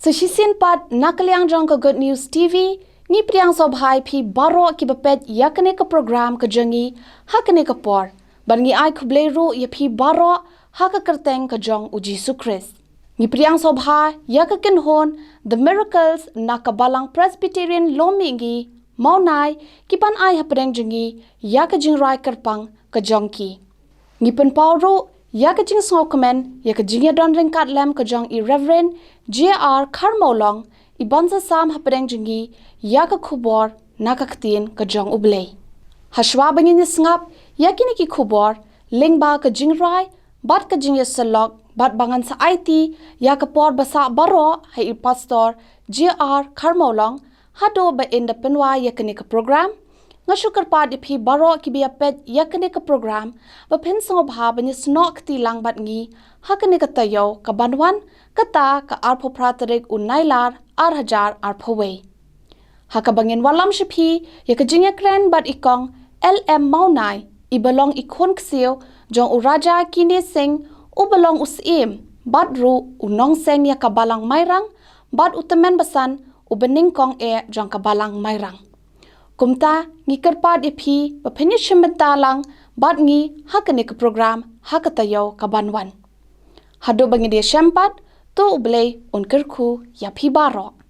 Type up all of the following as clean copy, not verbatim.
Sesisin pat nakaliang jong ke Good News TV, ni priang sobhai pi baro ki bepet yakane ke program ke jengi hakane ke por. Ban ngi ai kubleru ya pi baro haka kerteng ke jong uji sukris. Ni priang sobha yakakin hon The Miracles nakabalang Presbyterian lomingi maunai kipan ai hapedeng jengi yakajing rai kerpang ke jong ki. Ni pen pauru yakajing sngokemen yakajing ya don ringkat lem ke jong i Reverend J.R. Karmolong ibansa sam hapedeng jengi yakakubor nakaktin ke jong ublei. Hashwa bangin sngap yakini ki kubor lingba ke jingrai bat ke jing selok bat bangan sa IT yakapor basa baro hai pastor J.R. Karmolong hado ba in the penwa yakini ke program ngasukar pad ipi baro ki biya pet yakini ke program ba pen song bha bani snok ti lang bat ngi hakini ke tayo ka banwan kata ka arpo pratarik unailar arhajar arpowe haka bangin walam shipi yakajing yakren bat ikong LM maunai ibalong ikon ksio jong uraja kini sing ubalong usim badru unong seng ya kabalang mairang bad utamen basan ubening kong jong kabalang mairang kumta ngikerpad ipi bapeni shimbentalang bad ngi hakane ke program hakatayo kabanwan hado bangi dia syampat tu ublei unkerku ya pi baro.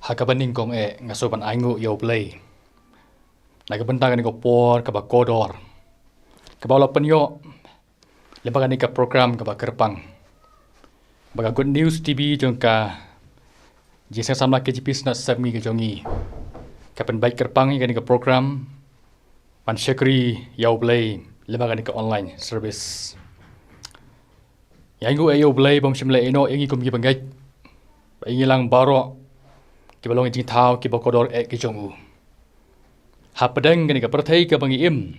hakabaning kong ngasoban aingu yaw play. Nagabantagan ko por kaba kodor. Kabawala panyo lebagan ka program kaba kerpang. Baga Good News TV jong ka jisa samla ke jipis na sabmi ke jongi. Kapan baik kerpang ka program pan syakri yaw play lebagan ka online service. Yang yaw play bom simla eno ingi kum gibangay. Ingi lang baro kibalong jing tau kibakodor ke jongu. Hapadeng ka perthai ka bangi im.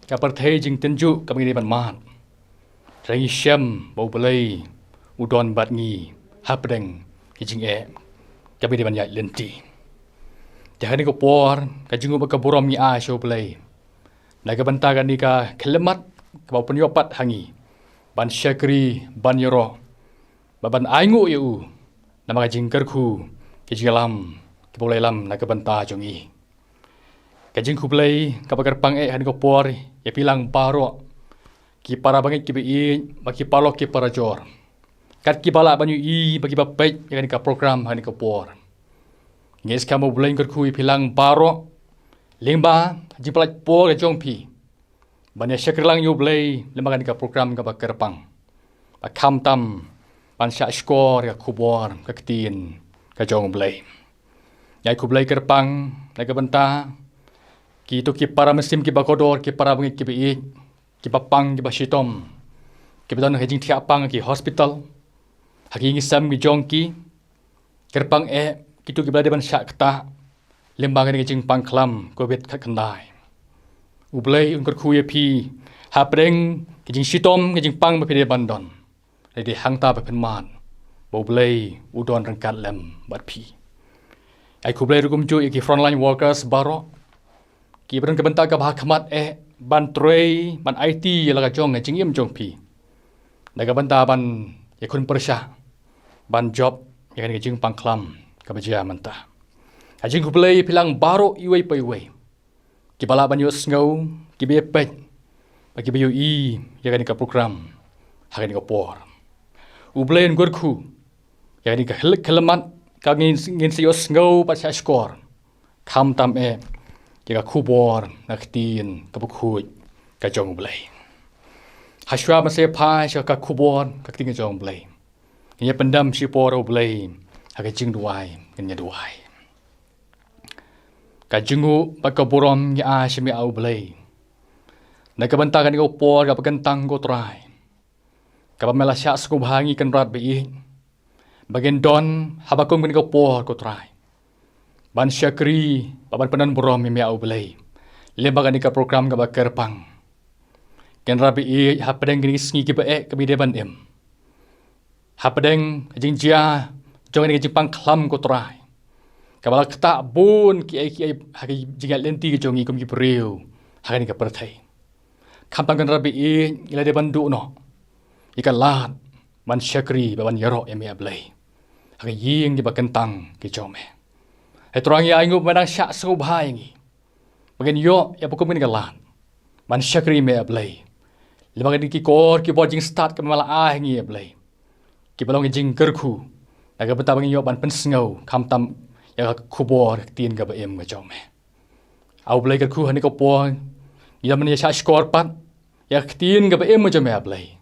Ka perthai jing tenju ka bangi ban mat. Rangi syam bau belai udon bat ngi hapadeng ki jing ka bangi ban yai lenti. Jahan ko por ka jingu ba ka borom ngi a sho belai. Naga bantagan ni ka kelemat ka bau penyopat hangi. Ban syakri ban yoro. Ban aingu yu. Nama ka jing kerku ki jing lam ki bolai lam naga banta jongi. Kajing kublai kapagar pang han ko por ya pilang paro ki para bangit ki bi bagi palok ki para jor kat ki bala banyu bagi bapet ya ka program han ko por nges kamu bulai ngor kui pilang paro limba jiplat por ke jongpi banya syakrilang yu bulai lemba ka program ka bakar pang bakam tam pan sya skor ya kubor ka ketin ka jong bulai ya kublai kerpang naga benta ki tu ki para mesim ki bakodor ki para bangit ki bi ki papang ki basitom ki bedan hejing tiapang ki hospital hagi ngi sam ki jongki kerpang ki tu ki blade ban syak ta lembang ngi jing pangklam ko bet khat kandai ublei ungkor khuye pi hapreng ki jing sitom ki jing pang ma pide bandon le de hangta ba pen man boblei udon rangkat lem bat pi ai kublei rukum ju ki frontline workers baro ki beran kebentak ka bahkamat ban trei ban IT la ka jong jing im jong pi naga banta ban ya kun persya ban job ya kan jing pangklam ka bajia manta ajing kublei pilang baro iwei pai wei ki bala ban yo sngo ki be pet bagi bayu ya kan ka program ha kan ka por ublen gorku ya kan ka kelemat ka ngin si yo sngo pa sa skor kham tam jika kubor naktin kabukhuj ka jong blai haswa mase pa sha ka kubor ka ting jong blai nya pendam si por blai ha ka jing duai nya duai ka jingu pa ka borom ya shimi au blai na ka banta kan ko por ka pagantang ko trai ka mela sha sku bhangi kan rat bi bagen don habakong kan ko por ko trai ban syakri baban penan borom mi au belai lembaga ni ka program ka bakar pang ken rabi hapadeng ni sngi ki ba ka bi deban em hapadeng jing jia jong ni jing pang khlam ko trai ka bala kta bun ki ha ki jingal lenti ki jongi kum ki preu ha ni ka perthai khampang kan rabi ila deban du no ikan lat ban syakri baban yaro em ya belai ha ying ki bakentang ki jome Hetrang ya ingu menang syak subhai ngi. Bagian yo ya bukum ni galan. Man syakri me ablay. Lemang ki kor ki bojing start ke mala ngi ablay. Ki balong jing kerku. Naga beta bagian yo ban pensngau kam tam ya kubor tin ga ba em ga jome. Au blay kerku hani ko po. Ya men ya syak skor pat. Ya tin ga ba em jome ablay.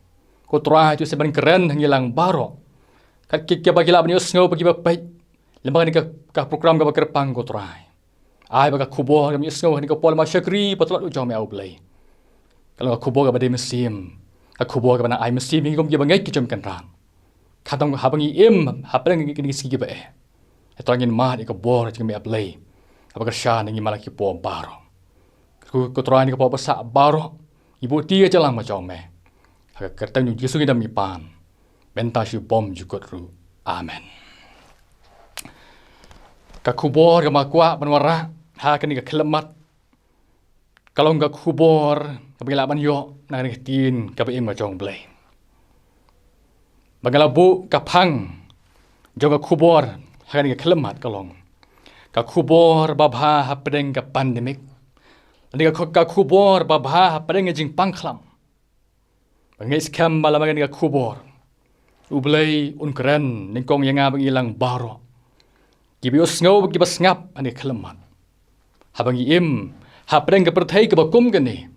Ko tra tu seban keren ngilang baro. Kat ki bagi la ban yo sngo bagi ba pai. Lembaga ni ka program ka bakar pang ko try. Ai baka kubo kami sngo ni ko pol ma syakri patlat ujong me au blai. Kalau ka kubo ka bade mesim. Ka kubo ka bana ai mesim ni kom ki bangai ki jom kan ran. Khatang habangi em hapang ni sigi ba Etangin ma ni ka bor jing me blai. Abaka sha ni malaki po baro. Ko try ni ka po basa baro. Ibu ti aja lang ma jong me. Ha kertang ni jisu ngidam mi pan. Benta shu bom jukot ru. Amen. Ka kubor ka makwa banwara ha kan ka kelemat kalau ka kubor ka bilaban yo na ni tin ka em ma jong blai bagalabu ka phang jong ka kubor ha kan ka kelemat kalong ka kubor babha ha pedeng ka pandemic ni ka kubor babha ha pedeng jing pangklam bangai skam malaman ka kubor ublai unkran ningkong yanga bangilang baro Kibi osngau kiba sngap ani khalamat. Habangi im hapdeng ka perthai ka bakum gani.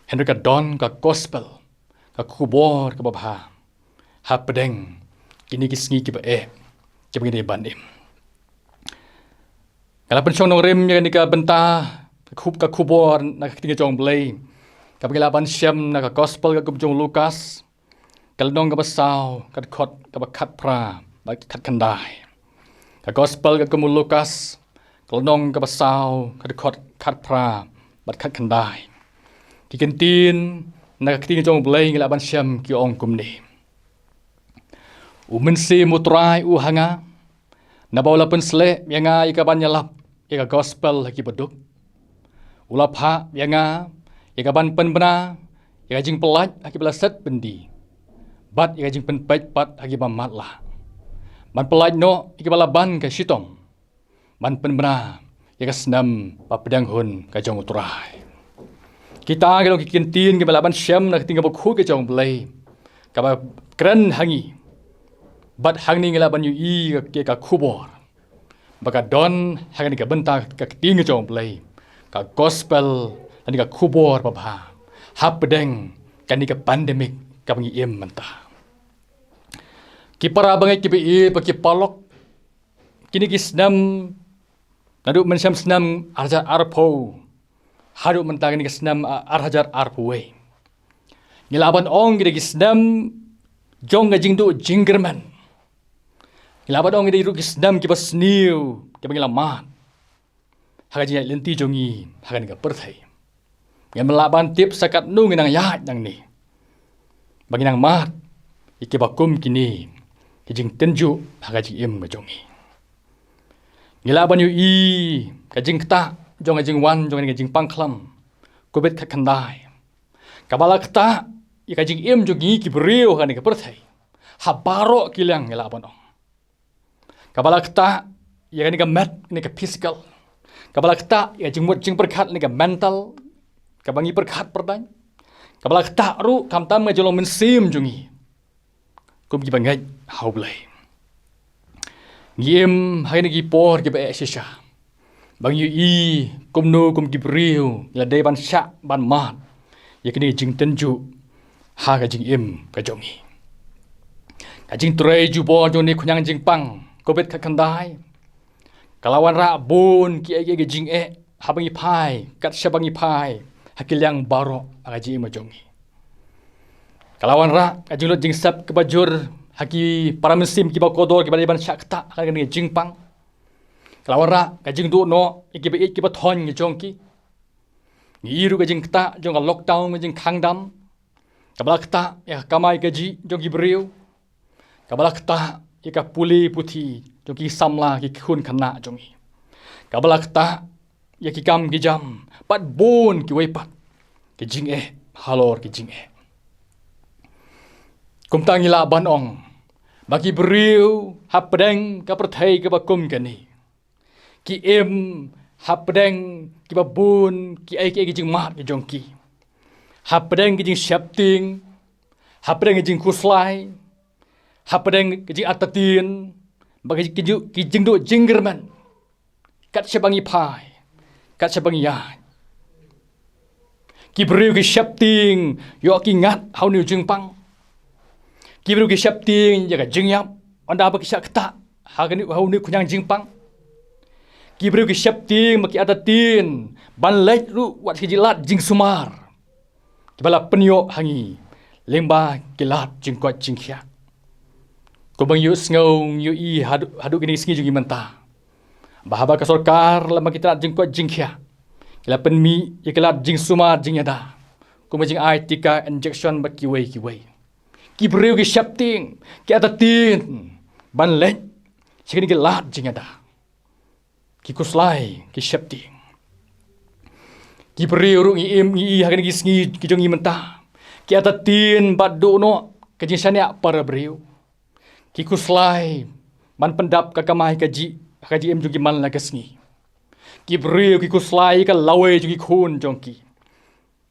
Henry ka don ka gospel ka kubor ka babha. Hapdeng kini kisngi kiba kiba gini bandim. Kala pensong nong rim yang ni ka bentah ka kubor na ketingga jong blay. Kapilaban Shem na ka gospel ka kubjong Lukas. Kalnong ka basaw ka khot ka bakat pra ba kat kandai. Ka gospel ka kumu Lukas. Kalnong ka basaw ka khot kat pra ba kat kandai. Ki kentin na ka ketingga jong blay ngalaban Shem ki ong kumni. Umensi mutrai hanga. Nabawla pensle yang ika banyalap ika gospel ki beduk. Ulapha yang ika ban penbena ika jing pelat aki belaset bendi. Bat ika jing penpait pat aki mamatlah. Ban pelat no ika balaban ka sitong. Ban penbena ika senam pa pedang hun ka jong utrai. Kita kalau kikintin ke balaban Syam nak tinggal bukhu ke jong belai. Ka keren hangi. Bat hang ni ngelaban yu ke ka kubor. Baka don hang ni ka bentak ka tinggal jong belai. Ka gospel dan ka kubor babha. Hap pedeng kan ni ka pandemik ka bangi im mentah. Ki para bangai ki bi pa ki palok. Kini ki senam naduk mensyam senam arja arpo. Haduk mentah ni ki senam arhajar arpuwe. Ngelaban ong ki senam jong ngajing du jinggerman. Ngelaban ong ki senam ki pasniu ki bangi lamat. Haga jia lenti jongi haga ni ka perthai. Yang melaban tip sakat nu nginang yahat nang ni. Bagi nang mat iki bakum kini kijing tenju haga ji im ngajongi. Ngilaban yu kajing kta jong kajing wan jong kajing pangklam. Kubet ka kandai. Kabala kta kajing im jongi ki beriu haga ni ka perthai. Habaro kilang ngilaban ong. Kabala kta ni ka mat ni ka physical. Kabala kta kajing mut jing perkat ni ka mental. Kabangi perkat perdany. Kabala kta ru kam tam ngajolong mensim jungi. Kum ki bangai haublai. Ngiem hai ni ki por ki ba shisha. Bang yu kum no kum ki briu la dei ban sha ban mat. Yakini jing tenju ha ka jing im ka jongi. Ka jing trei ju bo jong ni kunyang jing pang kobet ka kandai. Kalawan ra bun ki ege jing habangi pai kat shabangi pai. Hakil yang baro agaji majongi. Kalawan ra kajulot jing sap ke bajur haki para mesim ki bakodor ki baliban syakta akan ni jingpang. Kalawan ra kajing du no iki be ki bathon ni jongki. Ni iru kajing kta jong lockdown jing khangdam. Kabala kta ya kamai gaji jong ki beriu. Kabala kta ya puli puthi jong ki samla ki khun khana jongi. Kabala kta ya ki kam ki jam pat bon ki wepat ki jing halor ki jing kum tangi la ban ong bagi beriu hapdeng ka perthai ka bakum kani ki em hapdeng ki babun ki ki jing mat ki jongki hapdeng ki jing shapting hapdeng ki jing kuslai hapdeng ki jing atatin bagi ki jing do jinggerman kat shabangi pai kat shabangi ya ki beriu ki shapting yo ki ngat hau ni jingpang ki beriu ki shapting jaga jingyap anda ba ki syakta ha ni hau ni kunyang jingpang ki beriu ki shapting maki atatin ban lek ru wat ki jilat jing sumar ki bala penyo hangi lemba kilat jingkot jingkhia ko bang yu ngau yu hadu gini singi jungi menta bahaba ka sarkar lama kita jingkot jingkhia kila penmi ikilat jing sumar jing yada kuma jing ai tika injection bak kiwei ki beriu ki shapting ki atatin ban lek sikini ki lat jing yada ki kuslai ki shapting ki beriu ru i hakani ki singi ki jongi mentah ki atatin bat do no ka jing sania para beriu ki kuslai ban pendap ka kamai kaji em jongi man la ka singi ki beriu ki kuslai ka lawe jongi khun jongki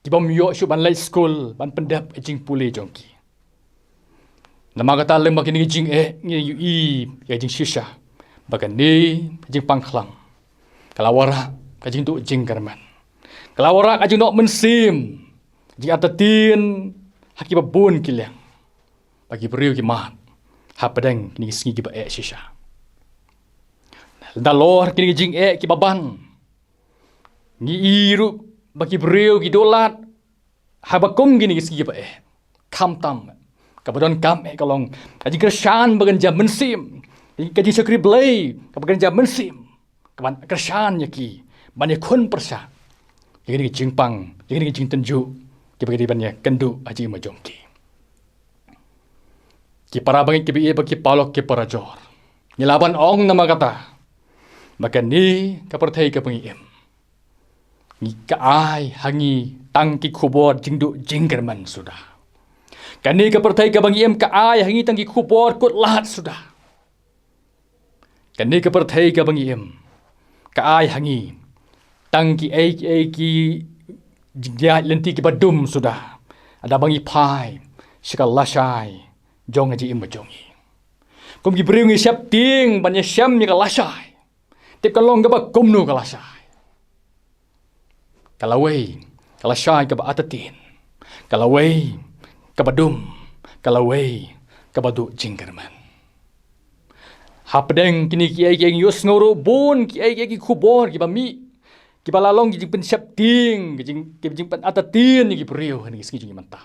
ki bom yo shu ban lai school ban pendap jing pule jongki nama kata lemba kini jing ngi yu ya jing shisha Bagan ni jing pangklang. Kalawara kajing tu jing karman. Kalawara kajing nok mensim. Jing atatin haki babun kilang. Bagi beriu ki mat. Hapadeng kini singi ki ba shisha. Dalor kini jing ki baban. Ni iru bagi beriu ki dolat. Habakum kini singi ba kam tam. Kabadon kam kalong kajing kersan bagan jam mensim. Kaji sakri belai, kabagan jam mensim, kaban kersan yaki, banyak kun persa. Jadi jingpang, jadi jing tenju, kibagi banyak kendu aji majongki. Ki para bangi kibi bagi palok ki para jor. Nilaban ong nama kata, maka ni kapertai ka pengiem. Ni kaai hangi tangki kubor jingdu jinggerman sudah. Kani kapertai ka pengiem kaai hangi tangki kubor kut lahat sudah. Kani kapertai ka bangiem kaai hangi tangki ki jingya lenti ki badum sudah ada bangi pai sikal lasai jong aji im jongi kum ki bringi siap ting banyak syam ni ka lasai tip kalong ka ba kumnu ka lasai kalawai ka lasai ka ba atatin kalawai ka badum kalawai ka badu jinggerman. Hapadeng kini kiai yus ngoro bon kiai kubor ki bami ki balalong ki jing pensiap ting ki jing pen atatin ki priu ni ski jing manta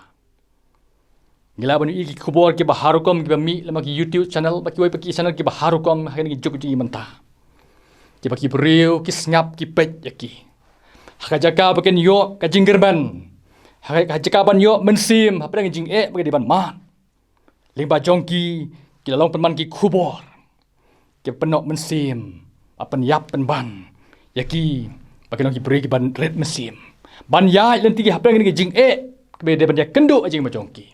gila bani ki kubor ki baharukom ki bami lama ki YouTube channel baki wai paki channel ki baharukom hani ki juk jing manta ki baki priu ki snap ki pet yaki hakajaka baken yo ka jinggerban hakajaka ban yo mensim hapadeng jing bagi diban man limba jongki ki lalong penman ki kubor ki penok mensim apan yap penban yaki pakai ki beri ki ban red mesim ban ya lenti ki hapeng ni jing kebe de ban ya kendu ajing majongki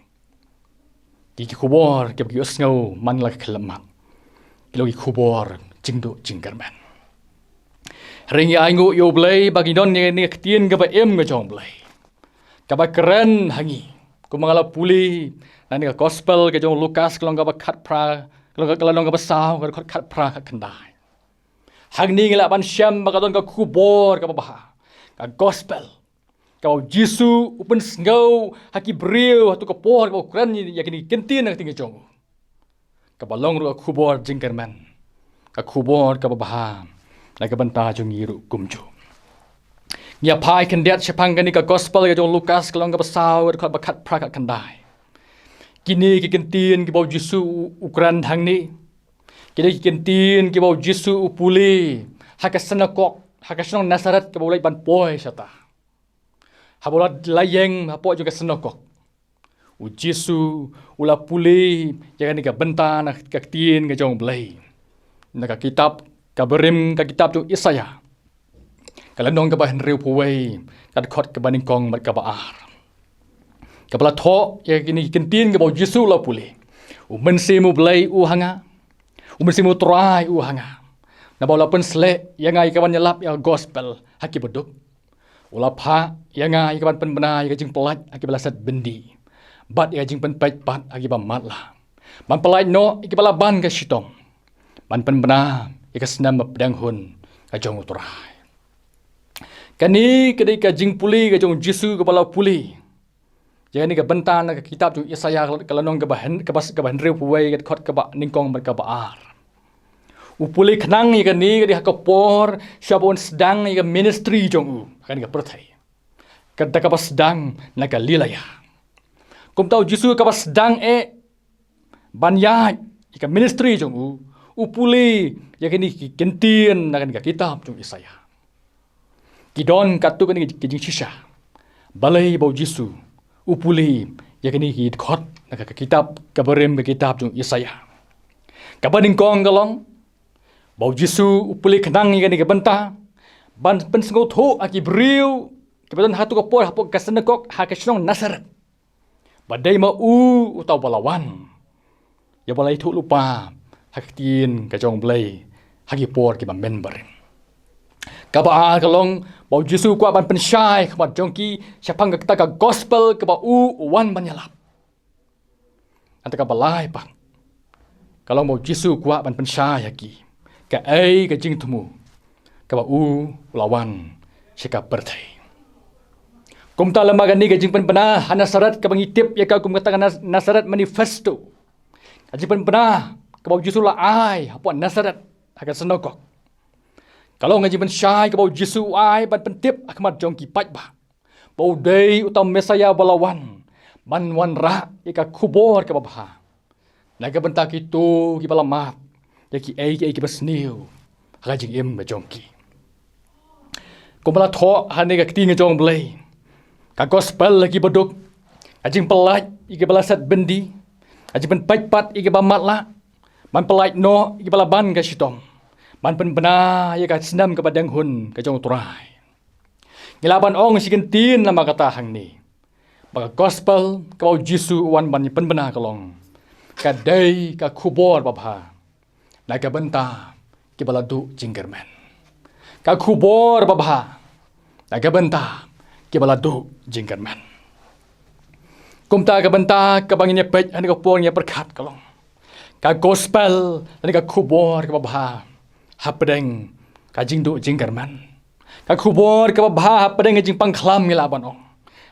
ki kubor ki usngau man la kelemak ki logi kubor jingdu jinggarman ring ya aingu yo blai bagi don ni ketien ka ba ka jong blai ka ba keren hangi ku mangala puli nani ka gospel ka jong Lukas kelong ka ba khat pra kalau nong kabasau kalau kat pra kendai hang ni ngela ban syam bakadon ka kubor ka baha ka gospel ka Yesu upen ngau haki breu hatu ka por ka kran ni yakini kentin nak tinggal jong ka balong ru ka kubor jingkerman ka kubor ka baha na ka banta jong yiru kumju nya pai kendiat sepang ni ka gospel ka jong Lukas kalau kabasau ka bakat pra ka kendai kini kikentin ki bau Yesu ukuran hang ni kini kikentin ki bau Yesu upuli hakasana kok hakasana Nasaret ki bau lai ban poi sata habolat layeng hapo juga senokok u Yesu ula puli jangan ni ka bentan ka tin ka jong blai na ka kitab ka berim ka kitab tu Isaya kalanong ka ba henriu puwei kad khot ka baning kong mat ka baar kapala tho ya kini kentin ke bau Yesu la puli u mensimu blai u hanga u mensimu trai u hanga na bau lapen sle yang ai kawan nyelap ya gospel haki beduk ula pha yang ai kawan pen bena ya jing pelat haki belasat bendi bat ya jing pen pait pat haki ba mat la man pelai no iki bala ban ka sitong man pen bena ya kasnam pedang hun ka jong trai kani kedai ka jing puli ka jong Yesu kepala puli jangan ni ke bentan ke kitab tu Yesaya kalau nong ke bahan riu puai ke khot ke ba ningkong ber ke baar upuli khnang ni ke ni ke ke por syabon sedang ni ke ministry jong u kan ke perthai kada ke sedang na ke lilaya kum tau Yesu ke sedang banyai ke ministry jong u upuli ya ke ni kentin na kan ke kitab tu Yesaya kidon katu ke ni ke jing shisha balai bau Yesu upuli ya kini hid khot na ka kitab kabarem ke kitab jong Yesaya kabaning kong galong bau Yesu upuli khnang ni ka benta ban pensngo tho aki briu kebetulan hatu ko por hapok kasenekok ha ka snong Nasaret badai ma utau balawan ya balai thu lupa haktin ka jong blai hagi por ki ba member kaba kalong bau Yesu kwa ban pensyai khamat jongki syapang kita ka gospel ke bau wan banyalap anta ka balai pak kalong bau Yesu kwa ban pensyai haki ka ai ka jing tumu ka ba u lawan sika pertai kum ta lama gani ka jing penpena Nasaret ka bangitip ya ka kum kata Nasaret manifesto ka jing penpena ka ba Yesu la ai apa Nasaret akan senokok kalau ngaji ban syai ka ba Yesu ai ban pentip akmat jong ki pat ba bau dei utam Mesaya balawan ban wan ra ka kubor ka ba naga bentak itu ki balamat ya ki ai ki basniu ha jing im ba jong ki kumbala tho hane ka tinga jong blai ka gospel lagi beduk ajing pelaj iki balasat bendi ajing pen pat iki ba matla man pelaj no iki balaban ka sitom man pen bena ya ka senam ka badang hun ka jong turai ngilaban ong sigentin nama kata hang ni baka gospel ka bau Jesu wan ban pen bena kalong ka dei ka kubor babha naga benta ki baladu jinggerman ka kubor babha naga benta ki baladu jinggerman kumta ka benta ka bangnya pej ani ka pornya berkat kalong ka gospel ani ka kubor ka babha hapdeng ka jingdu jinggerman ka kubor ka babha hapdeng jing pangklam ngilaban ong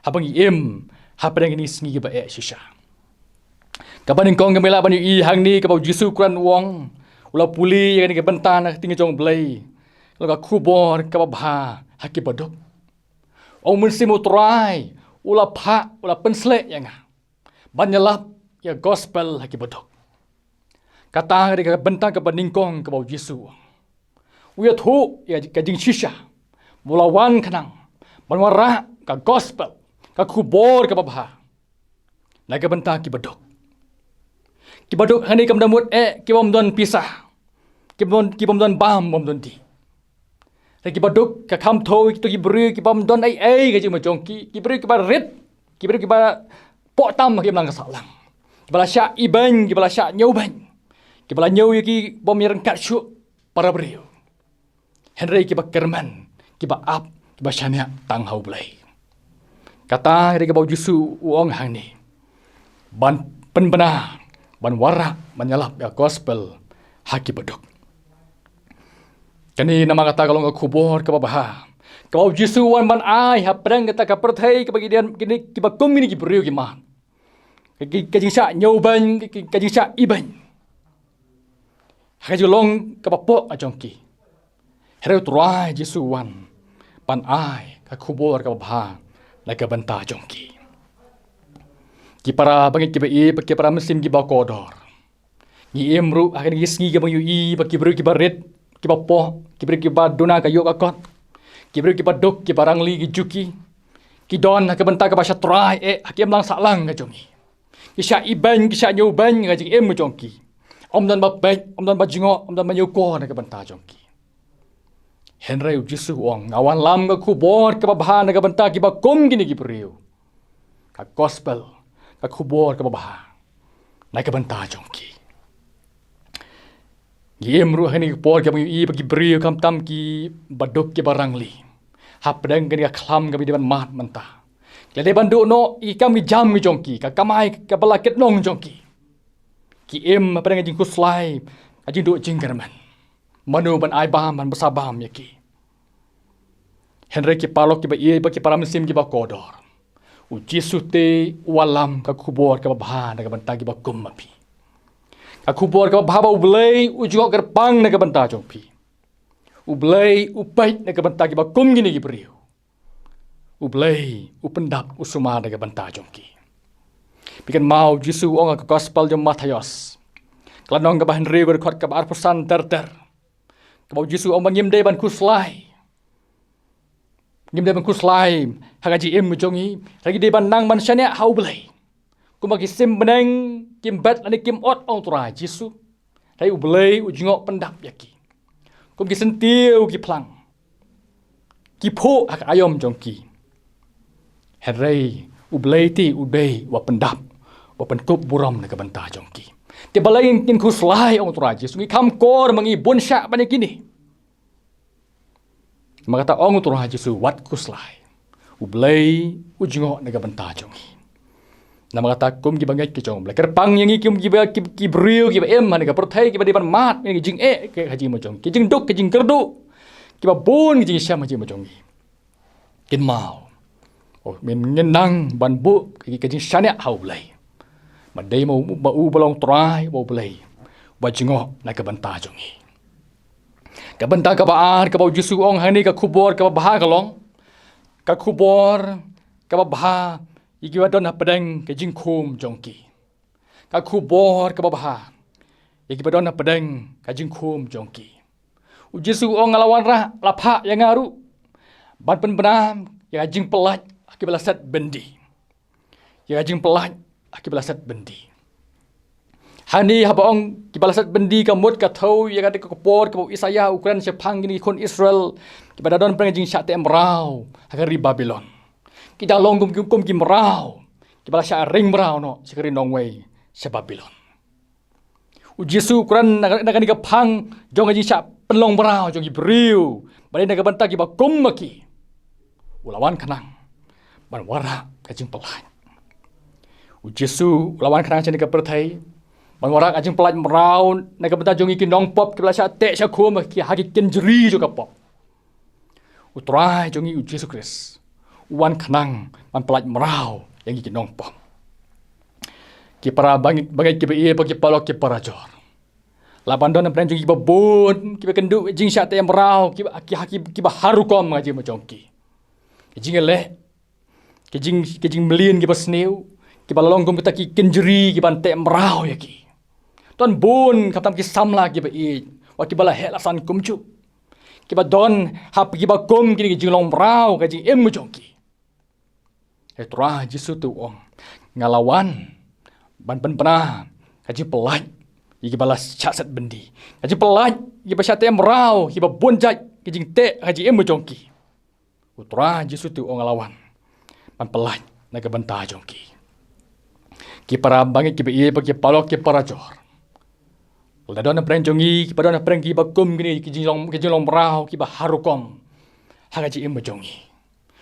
habang im hapdeng ni sngi ba e shisha kabaning kong gamela ban i hang ni ka bau Jesu kran wong ula puli yang ni ka bentan tinga jong blai lo ka kubor ka babha haki badok o mun simu trai ula pha ula pensle yang banyalap ya gospel haki badok kata ka bentan ka baning kong ka bau Jesu uya thu ya ka jing shisha mulawan kanang banwara ka gospel ka kubor ka babha naga bentan ki badok kibaduk hani kam damut kibom don pisah kibom don bam bom don di kibaduk ka kam tho to kibru kibom don ai ka jima jongki kibru kibar rit kibru kibar potam kim lang salang kibala sya iban kibala sya nyuban kibala nyu ki bom yang kat syu para brio Henry kiba kerman kiba ap kiba syania tang hau blai kata ri bau Jesu uong hang ni ban penbena ban wara menyalap ya gospel haki bedok kani nama kata kalau ngak kubur ke babah kau Jesu wan ban ai ha prang kata ka perthai ke bagi dia kini ki ba kum ni ki beriu ki man ka jing sa nyoban ka jing sa iban ha long ka bapo a jongki hereu trai Jesu wan ban ai ka kubur ke babah la ka banta jongki ki para bangit ki bai ki para muslim ki ba kodor ni emru akan gisngi ki bang ui ba ki bru ki baret ki ba po ki bru ki ba dona ka yo ka kot ki bru ki ba dok ki barang li ki juki ki don ka benta ka basha trai hakim lang salang ka jongi ki sya iban ki sya nyoban ka jing em jongki om dan ba pek om dan ba jingo om dan ba nyoko na ka benta jongki Henry Jesu wong ngawan lam ka kubor ka babha na ka benta ki ba kom gini ki bru ka gospel ka kubor ka babah naik ka banta jongki giem ru hani por ka i bagi beri kam tam ki badok ki barang li hapdang ka klam ka bidan mat menta lede bandu no i kam jam ki jongki ka kamai ka balaket nong jongki ki em padang jing kuslai ajing du jinggerman manu ban ai bam ban besabam yaki Henry ki palok ki ba i ba ki para musim ki ba kodor Jesu te walam ka kubor ka babha na ka banta ki ba kumapi ka kubor ka babha ublay ujok gerpang na ka banta jongpi ublay upait na ka banta ki ba kum gini ki beriu ublay upendap usuma na ka banta jongki bikin mau Jesu ong ka gospel jom Matius klanong ka bahan river khot ka bar pesan ter ka bau Jesu ong bangim de ban kuslai ngim de ban kuslai hagaji em jongi lagi de ban nang man syania hau blai kumagi sim beneng kim bat ani kim ot ong turai Jesu dai ublai ujingok pendap yaki kum ki sentiu ki plang ki pho hak ayom jongki Henry ublai ti ubei wa pendap wa penkup buram na ka banta jongki ti balai kin kuslai ong turai Jesu ngi kam kor mangi bonsya bani kini maka ta ong turun Jesu wat kuslai ublai ujingo naga benta jongi Nama kata kum ki bangai ki chong blaker pang yang ki ki brio ki em han ka perthai ki ba ban mat ni jing ke haji mo chong ki jing dok ki jing kerdu ki ba bon ki jing syam haji mo chong kin mau oh men ngenang ban bu ki jing syane hau blai ma dei mo ba u bolong trai bo blai ba jingo na ka banta chong ka banta ka ba ar ka ba jisu ong hani ka khubor ka ba bha ka long ka khubor ka ba bha Iki wadon na pedang ke jing khum jongki. Ka khubor ke babah. Iki wadon na pedang ke jing khum jongki. Ujisu ong ngalawan rah lapha yang ngaru. Ban pen benam yang jing pelat aki belasat bendi. Yang jing pelat aki belasat bendi. Hani haba ong ki belasat bendi ka mut ka thau yang ada ke kopor ke Isaya Ukraine sepang gini kon Israel. Ki badadon peng jing syate emrau hakari Babylon. Kita long kum ki merau. Kita sya ring merau no sekeri nongwei se Babylon. Ujisu Quran nak ni pang jong aji sya pelong merau jong ibriu. Bali nak banta ki ba kum maki. Ulawan kanang. Ban wara kajing pelai. Ujisu ulawan kanang chen ka perthai. Ban wara kajing pelai merau nak banta jong ki nong pop ki sya te sya khum ki haki kenjri jo ka pop. Utrai jong ujisu Kris. Wan kenang man pelaj merau yang iki nong pom. Ki para bangai ki be ki palok ki para jor. Laban don pren jing ki babon ki be kendu jing syat yang merau ki haki ki ba harukom ngaji macongki. Ki jing le ki jing melin ki basneu ki balalong gum kita ki kenjeri ki bante merau ya ki. Ton bon katam ki samla ki be wa ki bala helasan kumcu. Ki ba don hap ki ba kum ki jing long merau ka jing em macongki. Etrah jisu tu ong ngalawan ban pernah kaji pelaj iki balas chat bendi kaji pelaj iki basyate merau ki bonjat ki jing te kaji em jongki utrah jisu tu ong ngalawan ban pelaj na ke benta jongki ki para bangi ki be ki palok ki para jor udah don pren jongi ki pada na pren ki bakum gini ki jing long merau ki ba harukom hagaji em jongi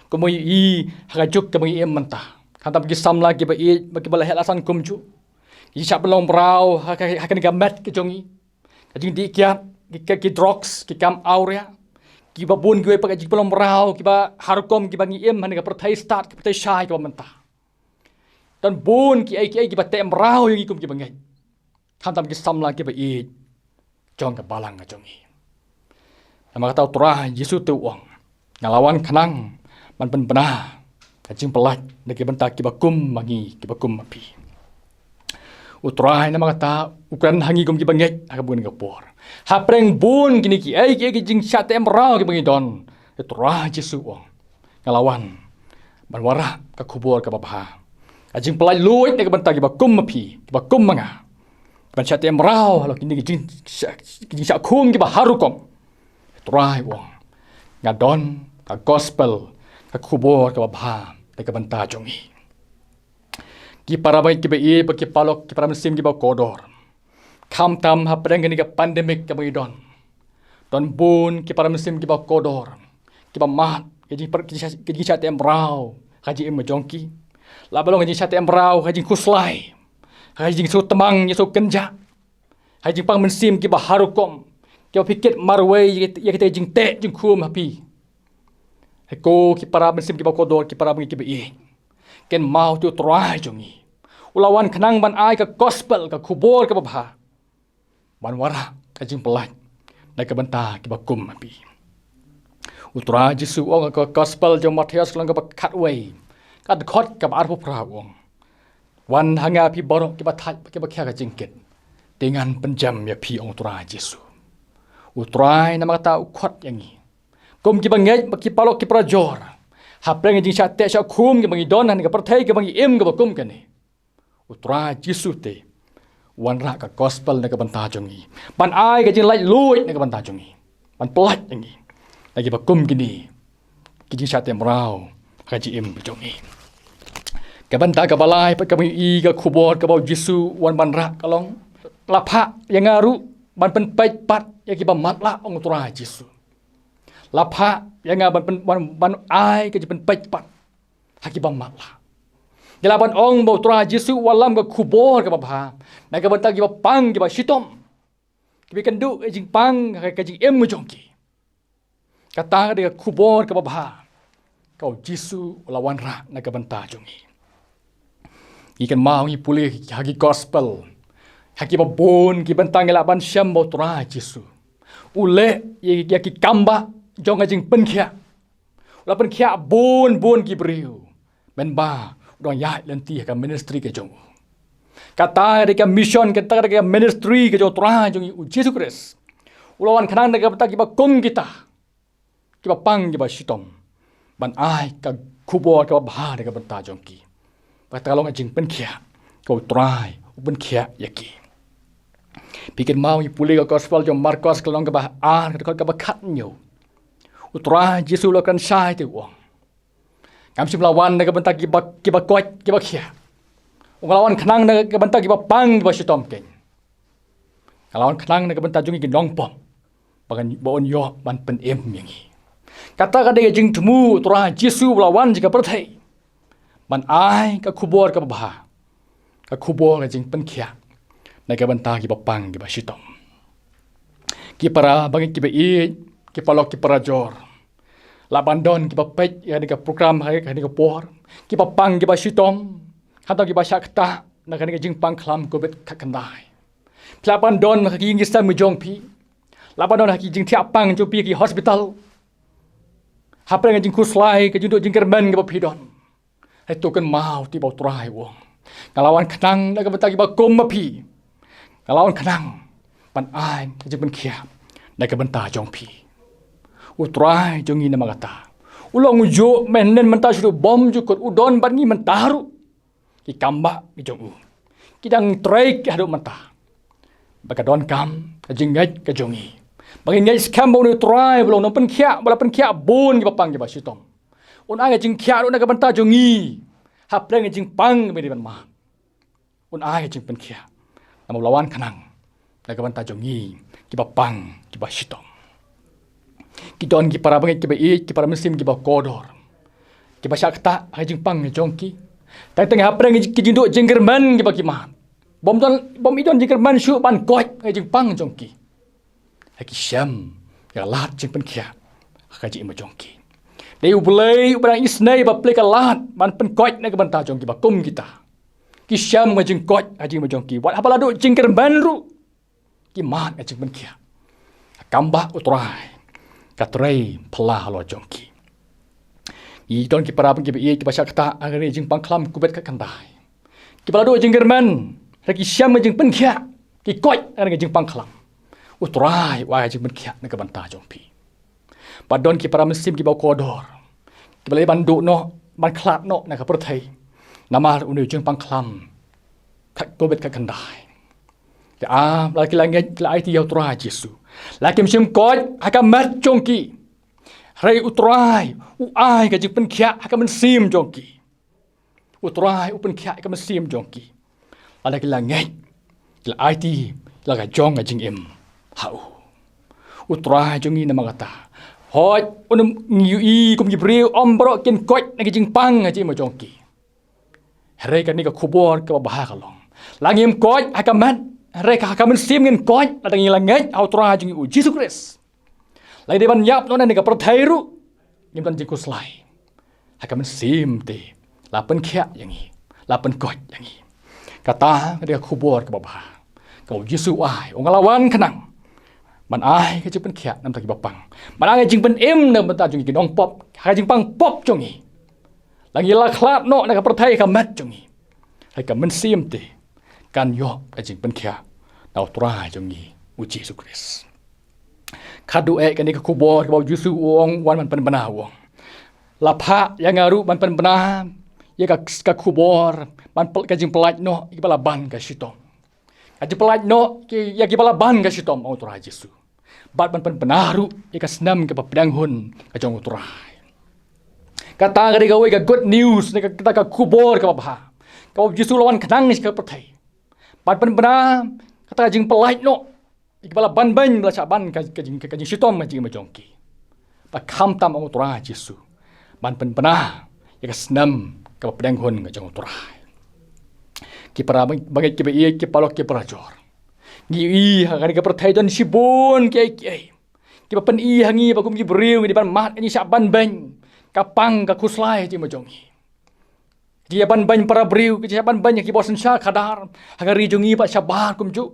Kumui hagajuk ke bagi mentah. Kata bagi samla ke bagi bala helasan kumju. Isap belong brau hakan gamet ke jongi. Kajing dikiat ki drugs ki kam aurea. Ki babun gue pakai jik belong brau ki ba harkom ki bagi han ka pertai start ki pertai syai ke mentah. Dan bun ki ai ki ba tem brau yang kum ki bangai. Kata bagi samla ke bagi jong ke balang ke jongi. Nama kata turah Yesus tu uang. Ngalawan kenang man pen benah kajing pelat deki bentak ki bakum mangi ki bakum api utrai nama kata ukuran hangi kum ki banget akabun kapor hapreng bun kini ki ai ki jing syate emrau ki bangi don utrai Jesu ong ngalawan ban warah ka kubur ka babah kajing pelat luit deki bentak ki bakum api ki bakum manga ban syate emrau lo kini ki jing syakum ki baharukom utrai ong ngadon ka gospel ka kubur ka babha ka banta jongi ki para bai ki be ki palok ki para mesim ki ba kodor kam tam ha preng ni ka pandemic ka bai don bun ki para mesim ki ba kodor ki ba mat ki ji chat emrau haji em jongki la balong haji chat emrau haji kuslai haji su temang su kenja haji pang mesim ki ba harukom ki pikit marway ya kita jing te jing khum hapi Heko ki para mesim ki bakodor ki para mengi ki be ken mau tu trai jongi ulawan kenang ban ai ka gospel ka kubur ka babha ban wara ka jing pelat na ka benta ki bakum api utra Jesu ong ka gospel jong Matius lang ka katway ka khot ka ar pra ong wan hanga pi borok ki bathat ki bakya ka jingket dengan penjam ya pi ong utra Jesu utrai nama kata khot yangi kum ki bangai ki palok ki prajor hapreng jing syate sya khum ki bangi don han ka perthai ki bangi em ka bakum kani utra Jesu te wan ra ka gospel na ka banta jongi ban ai ka jing lai lui na ka banta jongi ban pelat yangi lagi bakum kini ki jing syate merau ka ji em jongi ka banta ka balai pa ka bangi ka khubor ka bau Jesu wan ban ra kalong lapha yang ngaru ban pen pai pat ya ki ba matla ong utra Jesu lapha yang ban ai ke pen pai pat hakibam matla Gelaban ong bau tura Yesu walam ke kubor ke bapa. Nak ke bentak ke pang ke shitom. Ke kendu ke jing pang ke jing em jongki. Kata ke kubor ke bapa. Kau Yesu lawan ra nak ke bentak jongi. Ikan mau ngi pulih hagi gospel. Hagi babon ki bentang gelaban syam bau tura Yesu. Ule ya ki kamba jong jing penkia. Ula penkia bon ki beriu. Ben ba dong ya lenti ka ministry ke jong. Kata dia mission kata dia ministry ke jong tura jong Yesus Kristus. Ulawan kanang dia kata kita kum kita. Kita pang kita shitom. Ban ai ka kubor ka bah dia kata jong ki. Kata kalau ngajing penkia kau tura penkia yaki. Bikin mau pulih ke gospel jong Markus kalau ke bah ke kat nyu. Tura Yesus lakukan syai tu wong. Kami lawan dengan bentak kiba kuat kiba kia. Lawan kenang dengan bentak kiba pang kiba shitom ken. Lawan kenang dengan bentak jungi gendong pom. Bagan baon yo ban pen em yangi. Kata kada jing temu tura Yesu lawan jika perthai. Ban ai ka kubor ka bah. Ka kubor ka jing pen kia. Dengan bentak kiba pang kiba shitom. Kipara bagi kiba i kipa lok kipara jor. Labandon kipa pej ya dengan program hari dengan por kipa pang kipa shitom kata kipa syakta nak dengan jing pang klam gobet kakandai labandon haki ngista mujong pi labandon haki jing tiap pang jo pi ki hospital hapre dengan jing kuslai ke junduk jing kerban kipa pidon itu kan mau tiba turai wong kalawan kenang nak bentak kipa kum pi kalawan kenang pan ai ke jing kia nak bentak jong pi utrai jongi nama kata. Ulang ujo menen mentah sudah bom jukut udon bangi mentaru. Ki kamba ki jongu. Kidang trai ki hadu mentah. Baka don kam kajingat ka jongi. Bagi ngai skam bo utrai belum nopen kia bala pen kia bon ki papang ki basitom. Un ai jing kia ru na ka mentah jongi. Hapreng jing pang me di ban ma. Un ai jing pen kia. Nama lawan kanang. Na ka mentah jongi ki papang ki basitom. Kita on ki para bangai ki bai ki para mesim ki ba kodor. Ki ba syakta hajing pang jongki. Tai tengah apreng ki jinduk jenggerman ki ba ki ma. Bom idon jenggerman syu ban koi hajing pang jongki. Haki syam ya lat jeng pen kia. Haji ma jongki. Dei ubulai ubrang isnai ba plek lat ban pen koi na ka banta jongki ba kum kita. Ki syam hajing koi hajing ma jongki. Wat apa ladu jenggerman ru. Ki ma hajing pen kia. Kamba utrai. Katrai pelah lo jongki. Idon ki para ki ki basya kata agari jing pangklam kubet ka kandai. Ki balado jing german, raki syam jing penkia, ki koi agari jing pangklam. Utrai wa jing penkia na ka banta jongpi. Padon ki para mesim ki bau kodor. Ki balai bandu no, ban klat no na ka perthai. Nama unu jing pangklam. Ka kubet ka kandai. Ya, laki langit la IT utrai Yesu. Laki mesim koi akan mat jongki. Rai utrai, uai ka jing penkia akan mensim jongki. Utrai upen kia akan mensim jongki. Laki langit la IT la ka jong jing em. Hau. Utrai jongi nama kata. Hoi unum ngiui kum gibril ombro ken koi na jing pang jing ma jongki. Rai ka ni ka kubor ka bah kalong. Langim koi akan mat Reka akan mensim ngin koi ladang ilang ngai autra jing Yesus Kristus. Lai deban yap nona nega perthairu ngim tan jikus lai. Akan mensim te lapen kia yangi, lapen koi yangi. Kata dia kubur ke bapa. Kau Yesus ai ongalawan kenang. Man ai ke jipen kia nam taki bapang. Man ai jing pen em nam benta jing kinong pop, ha jing pang pop jongi. Langi la klat no nega perthai ka mat jongi. Akan mensim te kan yo ka jing pen kia. Nau turai jongi Yesus Kristus. Kadu kan ni kubor ke bau Yesus wong wan man pen wong. Lapa yang ngaru man pen ya ka kubor man pel kajing pelaj no ki bala ban ka sitom. Kajing pelaj no ki ya ki bala ban ka sitom au turai Yesus. Bat man pen ru ya ka senam ke pedang hun ka jong turai. Kata ka gawe ka good news ni kita ka kubor ke bapa. Kau Yesus lawan kenang ni ka pertai. Bat pen kata jing pelaj no ikbala ban bala saban ka jing sitom jing ma jongki. Pa kham tam au turai Yesus. Ban pen ya ka senam ka pedang hun ka jong turai ki para bagai ki be ki palok ki para jor gi i ha ka perthai don sibon ki ba pen i hangi ba kum ki briu di ban mat ni saban ban ka pang ka kuslai ti ma jong dia ban para briu ki ban ki bosan sha khadar hagari jongi ba sabar kum ju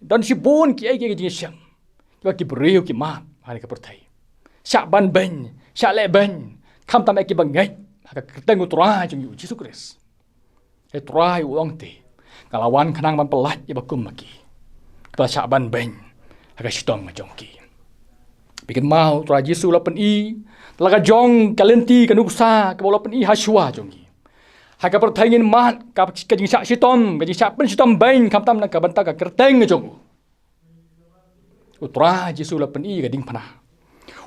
don sibon ki ki syam ki briu ki mat hari ka perthai sha ban sha le kham tam ki bangai ka keteng utrai jong Yesus Kristus trai uang te kalawan kanang ban pelat i ba kum maki ka sha ban ka sitong ma jong ki bikin mau trai Yesus la pen i laga jong kalenti kanuksa ka bola pen i haswa jong haka perthaingin mat ka jing sak sitom ka jing sak pen sitom bain kam tam na ka banta ka kerteng jong utra Yesus la pen i ka ding phana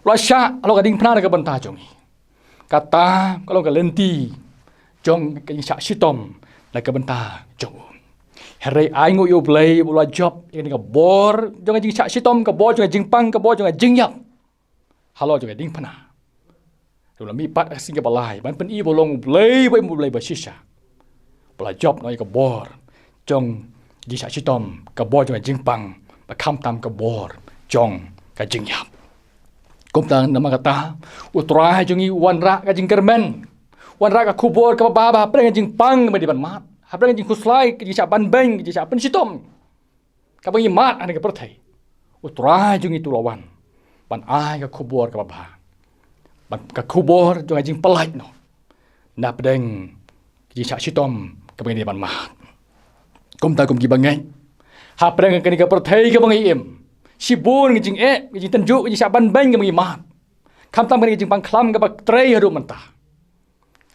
ula sya alo ka ding phana ka banta jong kata kalau ka lenti jong ka jing sak sitom la ka banta jong hare ai ngo yo blai ula job ini ka bor jong jing sak sitom ka bor jong jing pang ka bor jong jing yap halo jong ding phana Tula mi pat asing ka balai ban pen i bolong blai ba shisha bala job noi ka bor jong di sa chitom ka bor jong jingpang ba kham tam ka bor jong ka jingyap kum tang nama kata utrai jong i wan ra ka jingkermen wan ra ka kubor ka ba preng jingpang ma di ban mat ha preng jing kuslai ki sa ban beng ki sa pen chitom ka bang i mat ane ka perthai utrai jong i tulawan ban ai ka kubor ka ba ka kubor jong jing pelat no na pedeng ki sak sitom ka bang ban ma kum ta kum ki bangai ha pedeng ka ni ka perthai ka bang im sibun jing jing tanju jing sak ban bang ka bang ma kham tam ka jing pang khlam ka ba trei hadu manta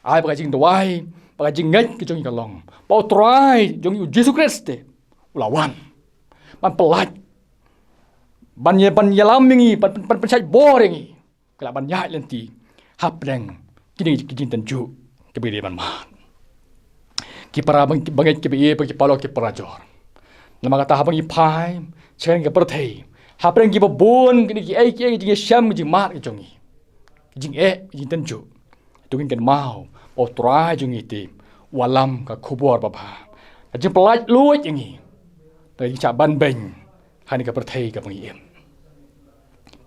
ai ba jing dwai ba jing ngai ki jong ka long ba trai jong Yesus Kristus ulawan ban pelat ban yalam ngi ban sai boring kala ban nyai lenti hap deng kini kijin tanju ke beri ban ma ki para bangai ke be ki palo ki para jor nama kata habang i pai chen ke perthei hap deng ki babon kini ki ji syam ji mat ki jongi jing jing tanju tu kin mau o tra jongi ti walam ka khubor ba ba jing pelat luit jingi dari cha ban beng hani ka perthei ka bangi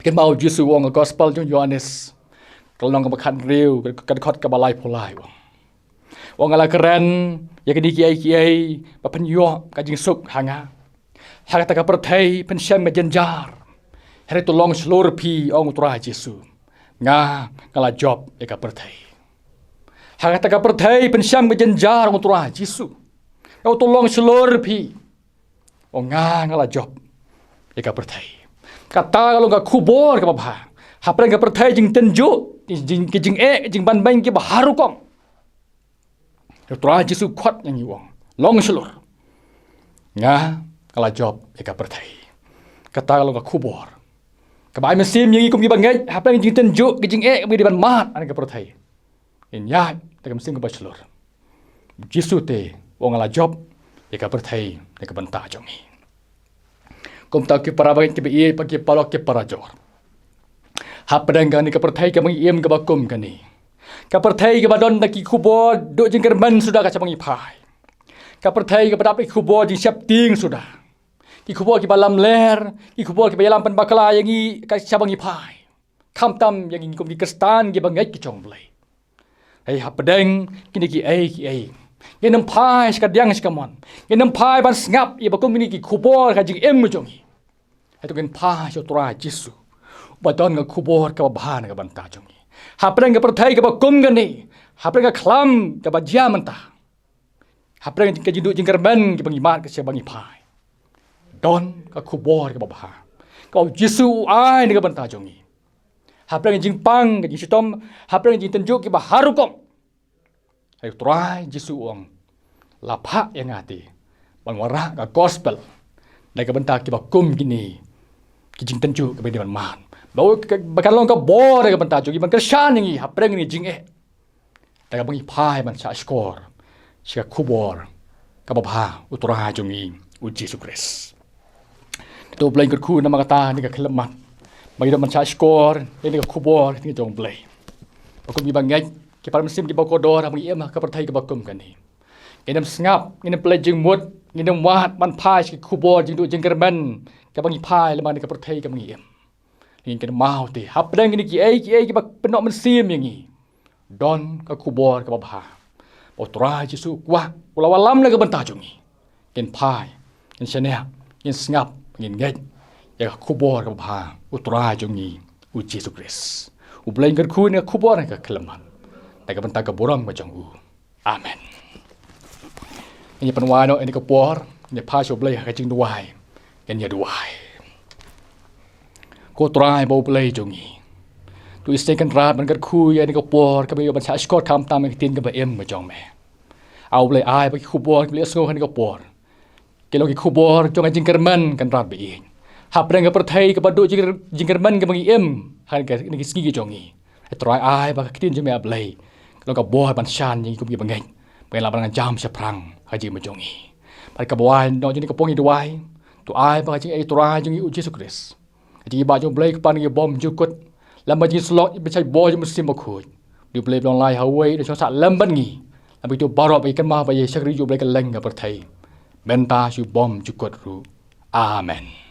Bikin mau Yesus wong gospel jong Yohanes kalau nang kebakan riu kan khot ka balai polai wong ala keren ya ke kiai papen yo ka jing suk hanga ha ka perthai pen syam jenjar hari tolong seluruh pi ong tura Yesus nga kala job ya ka perthai ha ka perthai pen syam jenjar ong tura Yesus kau tolong seluruh pi ong nga kala job ya ka perthai kata kalau enggak kubor ke bapa hapre enggak perthai jing tenju jing jing ban ban ki baharu kom Tuhan Yesus kuat yang iwang long selur nga kala job eka perthai kata kalau enggak kubor kebai mesim yang ikum ki bangai hapre jing tenju jing bi ban mat an ka perthai in ya ta mesim ke selur Yesus te wong ala job eka perthai eka banta jongi kum tak ki para bagai ki be pagi palok ki para jor hap pedang ni ka perthai ka mang iem ka bakum ka ni ka perthai ka badon ta ki kubor do jing kerman sudah ka cabang ipai ka perthai ka badap ki kubor jing siap ting sudah ki kubor ki balam ler ki kubor ki balam pen bakala yang i ka cabang ipai kham tam yang kum ki kristan ki bangai ki chong blai hei hap pedang kini ki ai Yenam pai sekadiang sekamon. Yenam pai ban ngap ia bakum ini ki kubor ka jing em jongi. Itu kan pai so tura Yesus. Badon ka kubor ka bahan ka banta jongi. Hapren ka perthai ka bakum gani. Hapren ka khlam ka bajia manta. Hapren ka jindu jing kerban ki bangimat ka sia bangi pai. Don ka kubor ka bahan. Ka Yesus ai ni ka banta jongi. Hapren jing pang ka jing sitom, hapren jing tenjuk ki baharu kom. Ayo try Yesus uang lapha yang hati bangwara ka gospel dai ka bentak ki bakum gini ki jing tenju ka bediman man bau bakan long ka bor ka bentak jogi ban krishan ngi hapreng ni jing dai ka bangi pai ban sa skor sia kubor ka babha utura jongi u Yesus Kristus to blai ka ku nama kata ni ka khlemat bagi man sa skor ni ka kubor ni jong blai bakum gi bangai Kipada mesim kipa kodor bagi ia mah kepertai kebakum kan ni. Nginem sengap, nginem pelai jeng mut, nginem wahat man pai ki kubor jeng du jeng kerman, kebangi pai lemah ni kepertai kebangi ia. Ngin kena mau te, hapdang ni ki ai ki bak penok mesim yang ni. Don ke kubor ke babha. Potra Jesu kuah, ulawalam lagi bentah jungi. Ngin pai, ngin seneh, ngin sengap, ngin ngej. Ya kubor ke babha, utra jungi, u Jesu Kristus. Ublain ke ku ni kubor ke kelemahan. Tapi bentar ke borang macam u. Amen. Ini penwano ini kepor, ini pasal belai kacing duai, ini duai. Kau try bau belai jongi. Tu istikan rat man ku ya ini kepor, kami yo baca skor kam tam yang tin ke em macam me. Au belai ai bagi kubor, belai sengoh ini kepor. Kalau ki kubor jong kacing kerman kan rat be. Hapdang ke pertai ke padu jing kerman ke bagi em, han ke ini segi jongi. Try ai bagi tin je me belai. Kalau kau buah banshan yang ikut pergi bengai, pengen lapan jam seperang haji menjongi. Pada kau buah nak jadi kepongi duai, tu ai pakai cing turai jongi uji Kristus. Jadi baju belai kepan bom jukut, lama jadi slot becai buah je mesti makut. Dia belai belong lai Hawaii dan sak lemban ni. Tapi tu baru bagi mah bagi syakri ju belai keleng ke pertai. Benta su bom jukut ru. Amen.